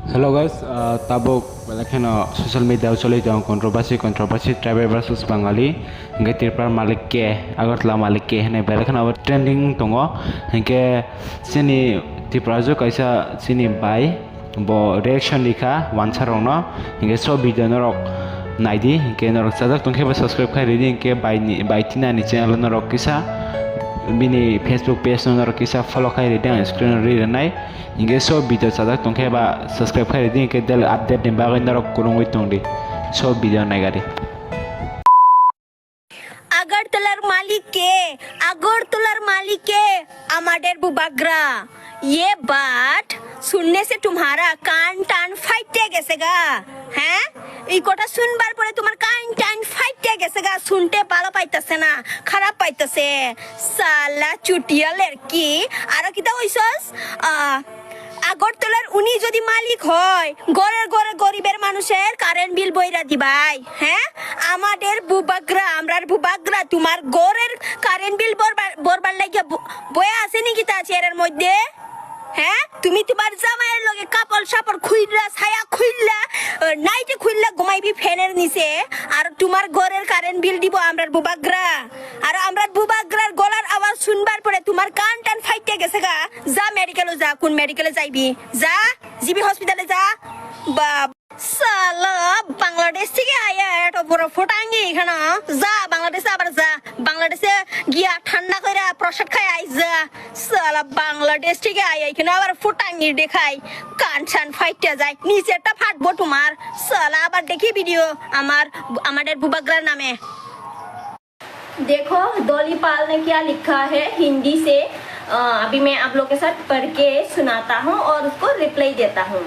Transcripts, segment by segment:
Hello guys, tabuk balakhana social media choli jang controversy tribal versus Bengali hingke tirpar malik ke agartala malik ke hene balakhana trending tongo hingke sini tirpar jo kaisa sini bai bo reaction likha wansar rongno hingke so video norok naidi hingke norok sajak tongke ba subscribe khai redi hingke bai tina ni channel norok kisa bini Facebook page norok kisa follow khai redi ang screen ri renai hingke so video sajak tongke ba subscribe khai redi hingke del update ni bagai norok kurungoi tongdi so video naigari আগরতলার মালিক के আমাদের বুবাগ্রা ये बात सुनने से तुम्हारा कान टान फाइटे गेसेगा हैं এই কথা শুনবার পরে তোমার কান টান ফাইটে গেছেগা শুনতে ভালো পাইতাছে না খারাপ পাইতাছে সালা চুটিয়ালের কি আর কিটা হইছস আগরতলার উনি যদি মালিক হয় ঘরের ঘরে গরিবের মানুষের কারেন্ট বিল বইরা দিবাই হ্যাঁ আমাদের আমরার বুবাগ্রা তোমার ঘরের কারেন্ট বিল বরবার লাগিয়া বয়া আছে নাকি তা চেয়ারের মধ্যে হ্যাঁ তুমি তোমার জামাইয়ের লগে কাপড় সাপড় খুইলা ছায়া খুইলা নাইটে খুইলা ঘুমাইবি ফ্যানের নিচে আর তোমার ঘরের কারেন্ট বিল দিব আমরার বুবাগ্রা আর আমরার বুবাগ্রার গলার আওয়াজ শুনবার পরে তোমার কান টান ফাইটে গেছে গা যা মেডিকেলে যা কোন মেডিকেলে যাইবি যা জিবি হসপিটালে যা বা সালা বাংলাদেশ থেকে আয়া এত বড় ফটাঙ্গি এখানে যা বাংলাদেশে আবার যা বাংলাদেশে গিয়া ঠান্ডা করে প্রসাদ খাই আই যা সালা বাংলাদেশ থেকে আয়া এখানে আবার ফটাঙ্গি দেখাই কান ছান ফাইটে যায় নিচেরটা ফাটবো তোমার সালা আবার দেখি ভিডিও আমাদের বুবাগ্রার নামে देखो डॉली पाल ने क्या लिखा है हिंदी से अभी मैं आप लोग के साथ पढ़ के सुनाता हूँ और उसको रिप्लाई देता हूँ।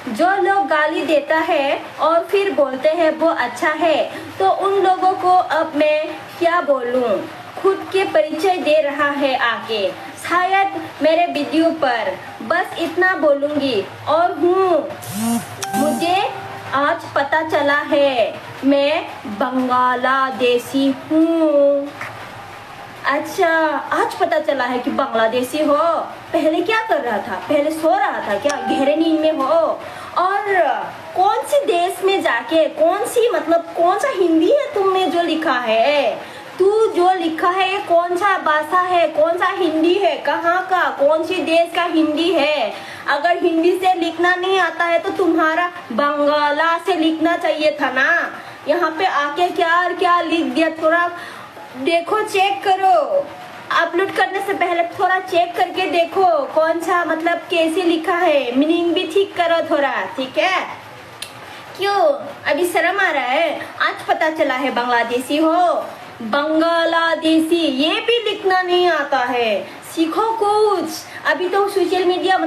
जो लोग गाली देता है और फिर बोलते हैं वो अच्छा है तो उन लोगों को अब मैं क्या बोलूँ खुद के परिचय दे रहा है आगे शायद मेरे वीडियो पर बस इतना बोलूँगी और हूँ मुझे आज पता चला है मैं बांग्लादेशी हूँ। अच्छा आज पता चला है कि बांग्लादेशी हो पहले क्या कर रहा था पहले सो रहा था क्या गहरे नींद में हो और कौन सी देश में जाके कौन सा हिंदी है तुमने जो लिखा है तू जो लिखा है ये कौन सा भाषा है कौन सा हिंदी है कहाँ का कौन सी देश का हिंदी है अगर हिंदी से लिखना नहीं आता है तो तुम्हारा बंगाला से लिखना चाहिए था ना यहाँ पे आके क्या लिख दिया थोड़ा देखो चेक करो अपलोड करने से पहले थोड़ा चेक करके देखो कौन सा कैसे लिखा है मीनिंग भी ठीक करो थोड़ा ठीक है क्यों अभी शर्म आ रहा है आज पता चला है बांग्लादेशी हो बांग्लादेशी ये भी लिखना नहीं आता है सीखो कुछ अभी तो सोशल मीडिया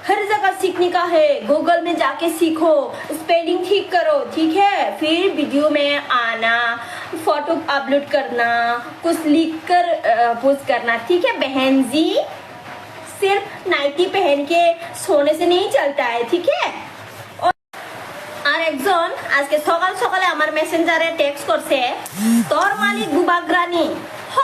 हर जगह सीखने का है गूगल में जाके सीखो स्पेलिंग ठीक करो ठीक है फिर वीडियो में आना फोटो अपलोड करना कुछ लिख कर पोस्ट करना ठीक है बहन जी सिर्फ नाइटी पहन के सोने से नहीं चलता है ठीक है আর একজন আজকে সকাল সকালে আমার মেসেঞ্জারে টেক্সট করছে তোর মালিক বুবাগ্রানি হ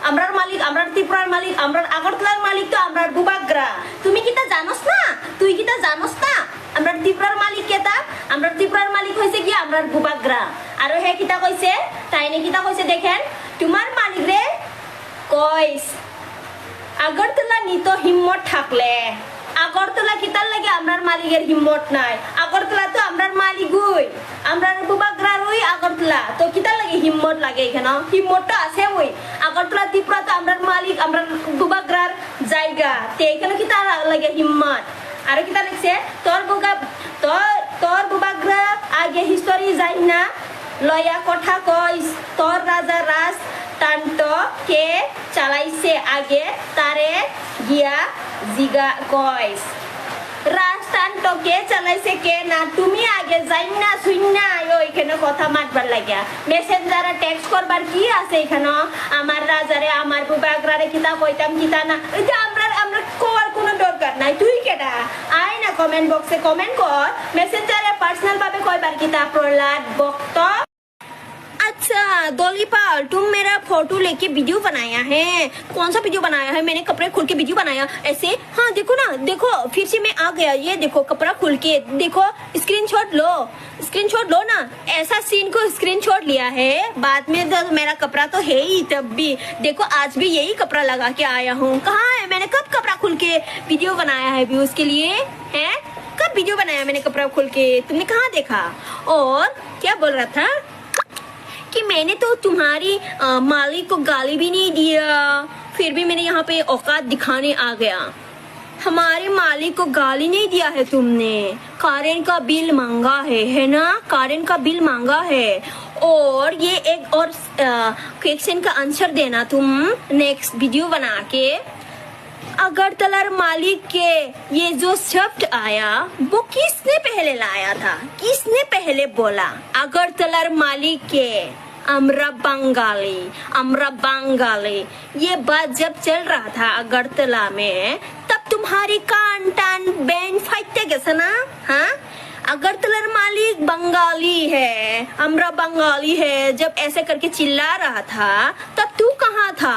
আমরার মালিক আমরার ত্রিপুরার মালিক আমরার আগরতলার মালিক তো আমরার বুবাগ্রা তুমি কিটা জানোস না তুই কিটা জানোস না আমরার ত্রিপুরার মালিক কেটা আমরার ত্রিপুরার মালিক হইছে কি আমরার বুবাগ্রা আর হে কিটা কইছে তাইনে কিটা কইছে দেখেন তোমার মালিক রে কইস আগরতলা নিতো হিম্মত থাকলে আগরতলা কিতার লাগে আমরার মালিকের হিম্মত নাই আগরতলা তো আমরার মালিক হই আমরার বুবাগ্রার হই আগরতলা তো কিতার লাগে হিম্মত লাগে এখানে হিম্মত তো আছে হই আগরতলা ত্রিপুরা তো আমরার মালিক আমরার বুবাগ্রার জায়গা তে এখানে কিতার লাগে হিম্মত আর কিতা লিখছে তোর বুবাগ্রা আগে হিস্টোরি যাই না লয়া কথা কইস তোর রাজা রাজ টান্ত কে চালাইছে আগে তারে গিয়া জিগা কইস রাজটান্টো কে চালাইছে কে না তুমি আগে যাই না শুন না ওইখানে কথা মাতবার লাগিয়া মেসেঞ্জারে টেক্সট করবার কি আছে এখানে আমার রাজারে আমার বুবাগ্রারে কিতা কইতাম কিতা না এই যে আমরা কোয়ার কোনো দরকার নাই তুই কেডা আই না কমেন্ট বক্সে কমেন্ট কর মেসেঞ্জারে পার্সোনাল ভাবে কইবার কিতা প্রহ্লাদ ভক্ত अच्छा दोलीपाल, तुम मेरा फोटो लेके वीडियो बनाया है। कौन सा वीडियो बनाया है? मैंने कपड़े खोल के वीडियो बनाया ऐसे? हाँ देखो ना, देखो फिर से मैं आ गया। ये देखो कपड़ा खोल के, देखो स्क्रीनशॉट लो ना। ऐसा सीन को स्क्रीनशॉट लिया है। बाद में तो मेरा कपड़ा तो है ही, तब भी देखो आज भी यही कपड़ा लगा के आया हूँ। कहाँ है? मैंने कब कपड़ा खोल के वीडियो बनाया है व्यूज के लिए? है कब वीडियो बनाया मैंने कपड़ा खोल के? तुमने कहाँ देखा? और क्या बोल रहा था कि मैंने तो तुम्हारी मालिक को गाली भी नहीं दिया, फिर भी मैंने यहाँ पे औकात दिखाने आ गया। हमारे मालिक को गाली नहीं दिया है तुमने। कारण का बिल मांगा है ना? कारण का बिल मांगा है। और ये एक और क्वेश्चन का आंसर देना तुम नेक्स्ट वीडियो बना के। अगरतला मालिक के ये जो शब्द आया वो किसने पहले लाया था? किसने पहले बोला? अगरतला मालिक के अमरा बंगाली। ये बात जब चल रहा था अगरतला में, तब तुम्हारी कान टान बैंड फाइट कैसा ना? हाँ, अगरतला मालिक बंगाली है, अमरा बंगाली है, जब ऐसे करके चिल्ला रहा था तब तू कहाँ था?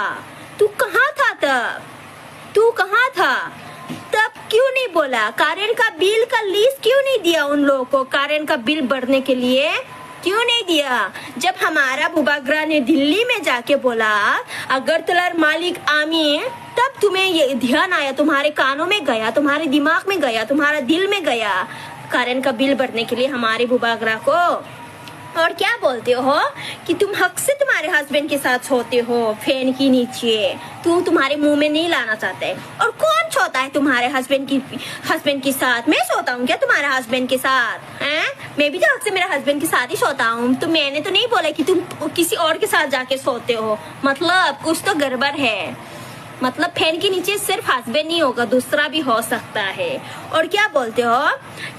तब क्यों नहीं बोला? कारण का बिल का लिस्ट क्यों नहीं दिया उन लोगों को? कारण का बिल भरने के लिए क्यों नहीं दिया? जब हमारा बुबाग्रा ने दिल्ली में जाके बोला अगरतला मालिक आमी, तब तुम्हें ये ध्यान आया, तुम्हारे कानों में गया, तुम्हारे दिमाग में गया, तुम्हारा दिल में गया कारण का बिल भरने के लिए हमारे बुबाग्रा को। और क्या बोलते हो कि तुम हक से तुम्हारे हस्बैंड के साथ सोते हो फैन के नीचे, तुम्हारे मुंह में नहीं लाना चाहते। और कौन सोता है तुम्हारे हस्बैंड के साथ? मैं सोता हूँ क्या तुम्हारे हस्बैंड के साथ? हैं? मैं भी तो हक से मेरे हस्बैंड के साथ ही सोता हूँ। तो मैंने तो नहीं बोला कि तुम किसी और के साथ जाके सोते हो। मतलब कुछ तो गड़बड़ है। मतलब फैन के नीचे सिर्फ हस्बैंड नहीं होगा, दूसरा भी हो सकता है। और क्या बोलते हो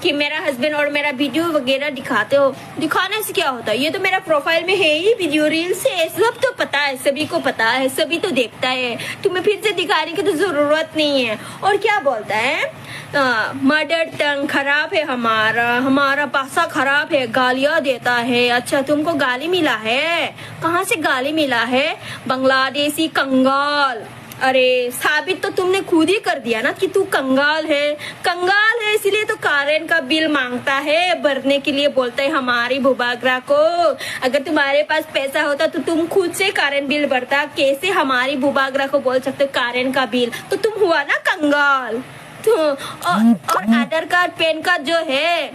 कि मेरा हस्बैंड और मेरा वीडियो वगैरह दिखाते हो? दिखाने से क्या होता है? ये तो मेरा प्रोफाइल में है ही, वीडियो रील्स है, सब तो पता है, सभी को पता है, सभी तो देखता है। तुम्हें फिर से दिखाने की तो जरूरत नहीं है। और क्या बोलता है? मदर टंग खराब है, हमारा भाषा खराब है, गालियां देता है। अच्छा तुमको गाली मिला है? कहाँ से गाली मिला है? बांग्लादेशी कंगाल। अरे साबित तो तुमने खुद ही कर दिया ना कि तू कंगाल है, इसीलिए तो कारण का बिल मांगता है भरने के लिए, बोलता है हमारी बुबाग्रा को। अगर तुम्हारे पास पैसा होता तो तुम खुद से कारण बिल भरता, कैसे हमारी बुबाग्रा को बोल सकते कारण का बिल? तो तुम हुआ ना कंगाल। तो और आधार कार्ड पैन कार्ड जो है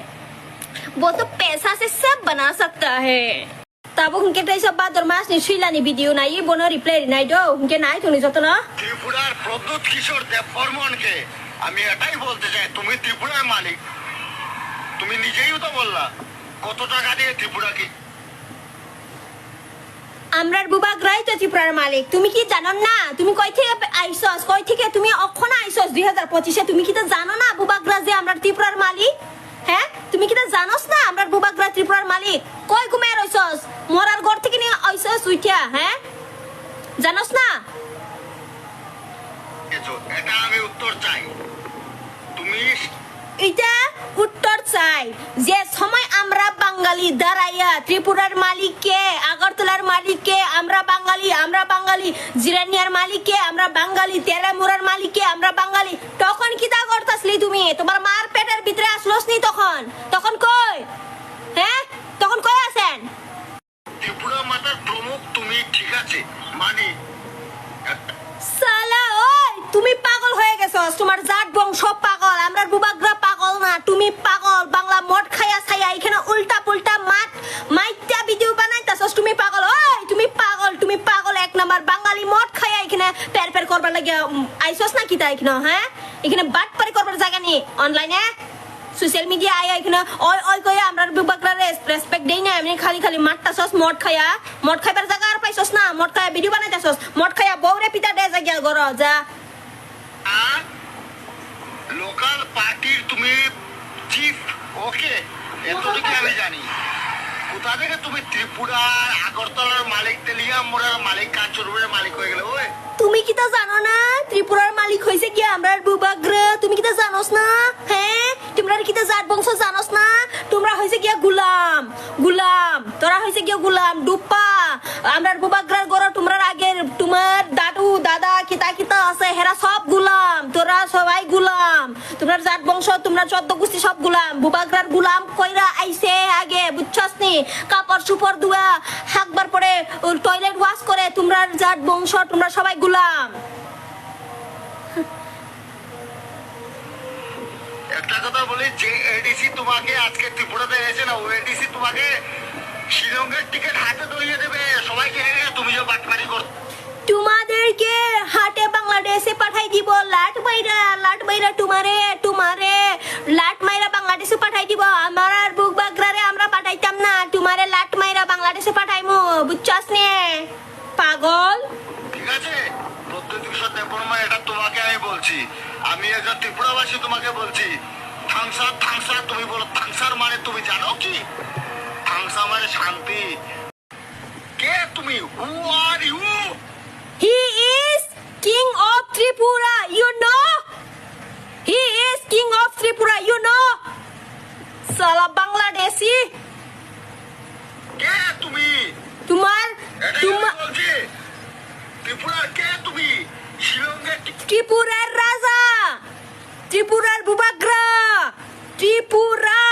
वो तो पैसा से सब बना सकता है। तब उनके सब बात और मास निश्चिलानी वीडियो ना ये बोनो रिप्लाई নাই दो उनके নাই তুমি যত না ত্রিপুরার প্রদ্যুৎ কিশোর দেব বর্মনকে আমি এটাই বলতে চাই, তুমি ত্রিপুরার মালিক, তুমি নিজেই তো বললা কত টাকা দিয়ে ত্রিপুরাকে। আমরার বুবাগ্রাই তো ত্রিপুরার মালিক। তুমি কি জানো না? তুমি কই থেকে আইছস? কই থেকে তুমি অখন আইছস 2025-এ? তুমি কি তো জানো না বুবাগ্রা যে আমরা ত্রিপুরার মালিক? হ্যাঁ, তুমি কি তো জানোস না আমরা বুবাগ্রা ত্রিপুরার মালিক? কই ঘুমায় রইছস? মরার ঘর থেকে নিয়ে আইছস উইঠা? হ্যাঁ, জানোস না? এটা আমি উত্তর চাই। তুমি এটা উত্তর চাই যে সময় আমরা বাঙালি দাঁড়াইয়া ত্রিপুরার মালিককে, আগরতলার মালিককে আমরা বাঙালি, জিরানিয়ার মালিককে আমরা বাঙালি, তেরামুরার মালিককে আমরা বাঙালি, তখন কি তা করতাসলি তুমি? তোমার মার পেটের ভিতরে আসলোস নি তখন কই? হ্যাঁ, তখন কই আছেন? ত্রিপুরা মাতার প্রমুখ তুমি, ঠিক আছে মানি। সালা ওই তুমি পাগল হয়ে গেছস, তোমার জাত বংশ পাগল, আমরার বুবাগ্রা পাগল না, তুমি পাগল। বাংলা মদ খায়া ছায়া এখানে উল্টা পুল্টা মাইটা ভিডিও বানাইতাছস, তুমি পাগল। ওই তুমি পাগল এক নাম্বার। বাঙালি মদ খায়া এখানে পের করবার লাগে আইছস না কি তাই এখানে? হ্যাঁ, এখানে বাটপারি করবার জায়গা নেই। অনলাইনে সোশ্যাল মিডিয়া আয়া এখানে ওই কইয়া আমরার বুবাগ্রা রেসপেক্ট দেই না, এমনি খালি মারতাছস মদ খাইবার জায়গা আর পাইছস না? মদ খায়া ভিডিও বানাইতাছস, মদ খায়া বউরে পিতা দে জায়গা গর যা। লোকাল পার্টির তুমি চিফ, ওকে, এতটুকু আমি জানি। কোথা থেকে তুমি ত্রিপুরার আগরতলার মালিক, তেলিয়ামুড়ার মালিক, কাঞ্চনপুরের মালিক হয়ে গেলে? ওই তুমি কি তা জানো না ত্রিপুরার মালিক হইছে কি আমরার বুবাগ্রা? তুমি কি তা জানোস না? হ্যাঁ, তোমরা কি তা জাত বংশ জানোস না? তোমরা হইছে কি গুলাম, তোরা হইছে কি গুলাম, ডুপ্পা আমরা বুবাগ্রার গড় তোমরা আগের তোমার দাদু দাদা কিতা কিতা আছে হেরা সব গুলাম তোরা সবাই গুলাম তোমরা জাত বংশ তোমরা 14 গোষ্ঠী সব গুলাম বুবাগ্রার গুলাম কইরা আইছে আগে বুঝছস নি কাপড় সুপর দুয়া হাকবার পরে টয়লেট ওয়াশ করে তোমরা জাত বংশ তোমরা সবাই গুলাম একটা কথা বলি, যে এডিসি তোমাকে আজকে ত্রিপুরাতে এসেছে না, ওই এডিসি তোমাকে শিলংয়ের টিকিট হাতে ধরিয়ে দেবে সবাইকে নিয়ে। তুমি যে বাটপারি কর, তোমাদেরকে হাটে বাংলাদেশে পাঠাই দিব লাট মাইরা তোমারে লাট মাইরা বাংলাদেশে পাঠাই দিব আমার আর বুবাগ্রারে আমরা পাঠাইতাম না তোমারে লাট মাইরা বাংলাদেশে পাঠাইমু বুঝছস নে পাগল ঠিক আছে? প্রত্যেক সত্যপরমা, এটা তোমাকে আমি বলছি, আমি একজন ত্রিপুরাবাসী তোমাকে বলছি। থাংসা তুমি বলো, থাংসার মানে তুমি জানো কি? থাংসা মানে শান্তি। কে তুমি? Who are you? He is king of Tripura, you know? He is king of Tripura, you know? Salah Bangladeshi. কে তুমি? তোমার বলছি ত্রিপুরার কে তুমি? শিলংয়ের ত্রিপুরার রাজা ত্রিপুরার বুবাগ্রা त्रिपुरा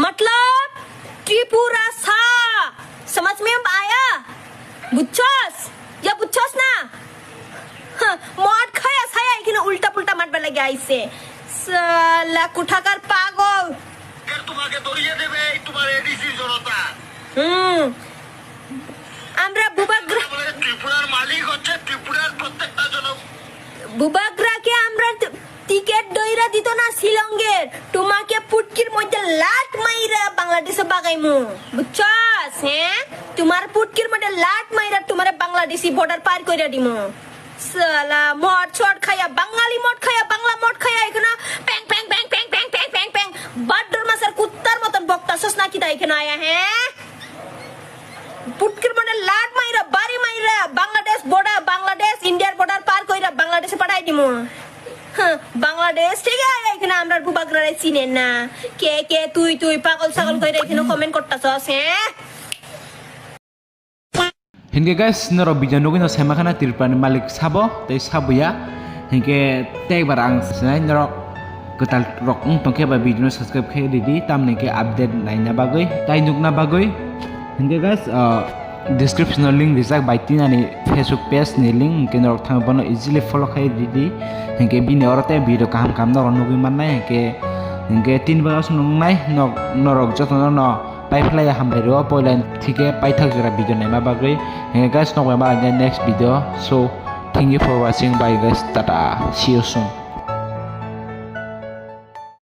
मतलब त्रिपुरा सा समझ में आया बुच्छस या बुच्छस ना मद खाया साया এখানে উল্টা পুল্টা মারবে লাগে আইছে সালা কুঠাকার পাগল তোমাকে ধরিয়ে দেবে এই তোমার এডিসি জনতা। আমরা বুবাগ্রা ত্রিপুরার মালিক হচ্ছে ত্রিপুরার প্রত্যেকটা জন। বুবাগ্রাকে আমরা টিকেট দইরা দিত না শিলংয়ের তোমাকে পুটকির মধ্যে লাট মাইরা বাংলাদেশে বাগাইমু বুঝছস হ্যাঁ তোমার পুটকির মধ্যে লাট মাইরা তোমারে বাংলাদেশি বর্ডার পার কইরা দিমু সালা মদ ছট খায়া বাঙালি মদ খায়া বাংলা মদ খায়া এখানে প্যাং প্যাং প্যাং প্যাং প্যাং প্যাং প্যাং প্যাং বাড্ডর মাছের কুত্তার মতন বক্তাছস নাকি তা এখানে আয়া হ্যাঁ পুটকির মধ্যে লাট মাইরা বাড়ি মাইরা বাংলাদেশ বর্ডার বাংলাদেশ ইন্ডিয়ার বর্ডার পার কইরা বাংলাদেশে পাঠাই দিমু বাংলাদেশ ঠিক আছে এখানে আমরা বুবাগ্রারে চিনেন না কে কে তুই পাগল ছাগল কইরা এখানে কমেন্ট করতাছস হ্যাঁ Hingga guys, nero bijan nunggu no sama kana tirpan malik sabo, tapi sabo ya, hingga tag barang senai nero ketal rock tongke ba video subscribe ke didi tam nengke update lainnya bagoy, tai nukna bagoy, hingga guys description link dijak baitin ani Facebook page ni link hingga nero thang bono easily follow ke didi, hingga bini orate video kam nero nunggu mana hingga 3 bagas nungai norok jotono no Paiplay hambairo poilan thike paithak jora video naima bagoi guys nok ba next video so thank you for watching bye guys tata see you soon.